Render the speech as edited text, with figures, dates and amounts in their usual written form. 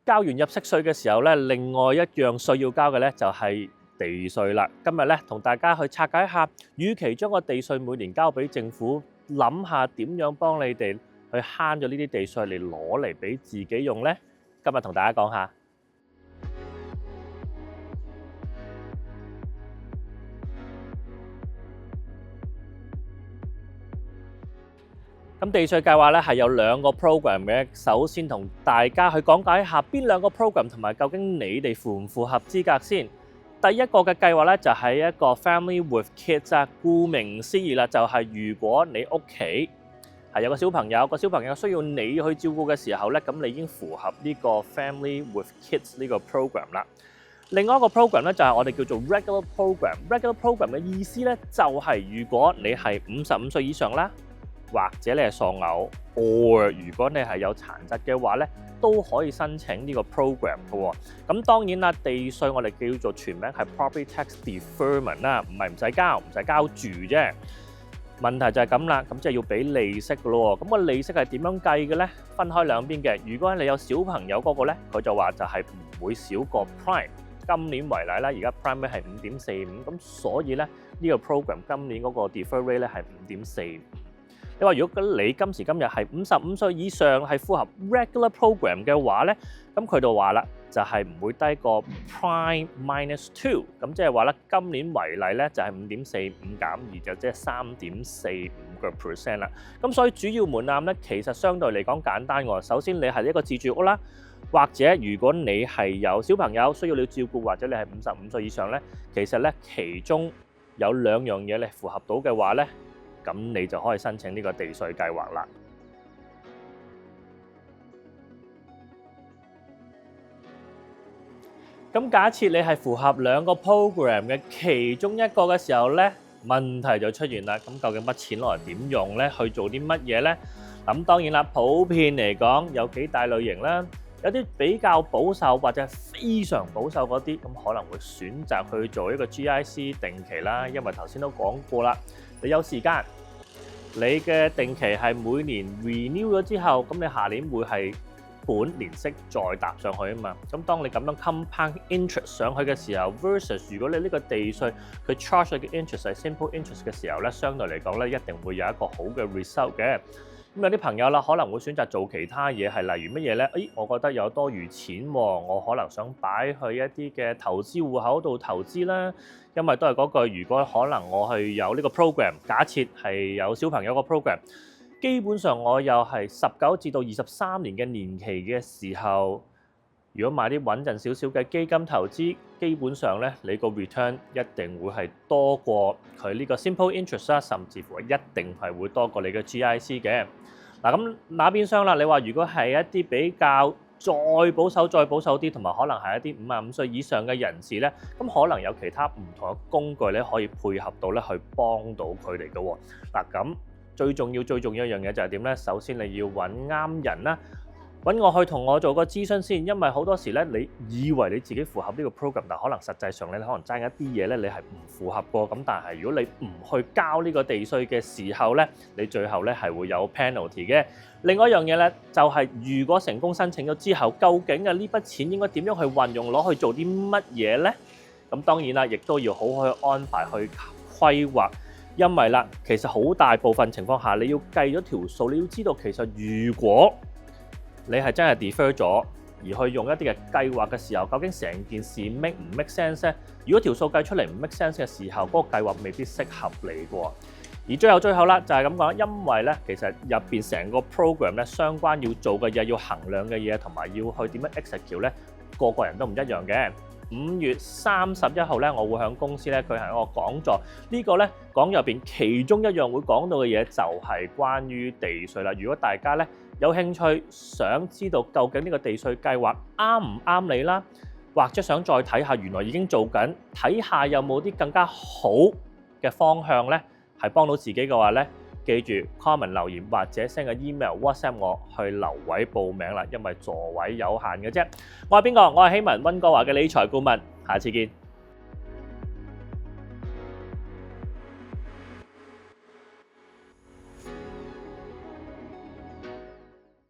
交完入息稅嘅時候咧，另外一樣需要交嘅咧就係地稅啦。今日咧同大家去拆解一下，與其將個地稅每年交俾政府，諗下點樣幫你哋去慳咗呢啲地稅嚟攞嚟俾自己用咧。今日同大家講下。咁地稅計劃咧係有兩個 program 嘅，首先同大家去講解一下邊兩個 program 同埋究竟你哋符唔符合資格先。第一個嘅計劃咧就係一個 Family with Kids 啊，顧名思義啦，就係如果你屋企係有個小朋友，個小朋友需要你去照顧嘅時候咧，咁你已經符合呢個 Family with Kids 呢個 program 啦。另外一個 program 咧就係我哋叫做 Regular Program。Regular Program 嘅意思咧就係如果你係55歲以上啦，或者你係喪偶，或如果你係有殘疾嘅話咧，都可以申請呢個 program 嘅喎。咁當然啦，地稅我哋叫做全名係 Property Tax Deferment 啦，唔係唔使交住啫。問題就係咁啦，咁即係要俾利息嘅咯喎。咁個利息係點樣計嘅咧？分開兩邊嘅。如果你有小朋友嗰個咧，佢就話就係唔會少過 Prime。今年為例啦，而家 Prime rate 係5.45，咁所以咧呢個 program 今年嗰個 defer rate 咧係5.45。你話如果你今時今日係55歲以上係符合 regular program 嘅話咧，咁佢就話啦，就係唔會低過 prime -2，咁即係話咧今年為例咧就係5.45減2就即係3.45% 啦。咁所以主要門檻咧其實相對嚟講簡單喎。首先你係一個自住屋啦，或者如果你係有小朋友需要你照顧，或者你係55歲以上咧，其實咧其中有兩樣嘢你符合到嘅話咧，咁你就可以申請呢個地稅計劃啦。咁假設你係符合兩個 program 嘅其中一個嘅時候咧，問題就出現啦。咁究竟筆錢攞嚟點用咧？去做啲乜嘢咧？咁當然啦，普遍嚟講有幾大類型啦。有啲比較保守或者非常保守嗰啲，咁可能會選擇去做一個 GIC 定期啦。因為頭先都講過啦，你有時間，你嘅定期係每年 renew 咗之後，咁你下年會係本年息再搭上去啊嘛。咁當你咁樣 compound interest 上去嘅時候 ，versus 如果你呢個地稅佢 charge 你嘅 interest 係 simple interest 嘅時候咧，相對嚟講咧一定會有一個好嘅 result 嘅。咁有啲朋友啦，可能會選擇做其他嘢，係例如乜嘢咧？我覺得有多餘錢喎，我可能想擺去一啲嘅投資戶口度投資啦。因為都係嗰句，如果可能我去有呢個 program，假設係有小朋友個 program，基本上我又係19至到23年嘅年期嘅時候，如果買啲穩陣少少嘅基金投資，基本上咧你個 return 一定會係多過佢呢個 simple interest 啦，甚至乎一定係會多過你嘅 GIC 嘅。嗱咁那邊廂啦，你話如果係一啲比較再保守啲，同埋可能係一啲55歲以上嘅人士咧，咁可能有其他唔同嘅工具咧，可以配合到咧去幫到佢哋嘅喎。嗱咁最重要一樣嘢就係點咧？首先你要揾啱人啦。揾我去同我做個諮詢先，因為好多時咧，你以為你自己符合呢個 program，但可能實際上咧，你可能爭一啲嘢咧，你係唔符合過。咁但係如果你唔去交呢個地稅嘅時候咧，你最後咧係會有 penalty 嘅。另外一樣嘢咧，就係如果成功申請咗之後，究竟呢筆錢應該點樣去運用，攞去做啲乜嘢咧？咁當然啦，亦都要好好去安排去規劃，因為啦，其實好大部分情況下，你要計咗條數，你要知道其實如果你係真係 defer 咗，而去用一啲嘅計劃嘅時候，究竟成件事 make 唔 make sense 咧？如果條數計出嚟唔 make sense 嘅時候，嗰個計劃未必適合你嘅。而最後啦，就係咁講，因為咧，其實入邊成個 program 咧，相關要做嘅嘢、要衡量嘅嘢，同埋要去點樣 execute 咧，個人都唔一樣嘅。5月31號咧，我會喺公司咧舉行一個講座。呢個咧講入邊其中一樣會講到嘅嘢就係關於地稅啦。如果大家咧有興趣想知道究竟呢個地稅計劃啱唔啱你啦，或者想再睇下原來已經做緊，睇下有冇啲更加好嘅方向咧，係幫到自己嘅話咧，記住 comment 留言或者 send 個 email WhatsApp 我去留位報名啦，因為座位有限嘅啫。我係邊個？我係希文溫哥華嘅理財顧問，下次見。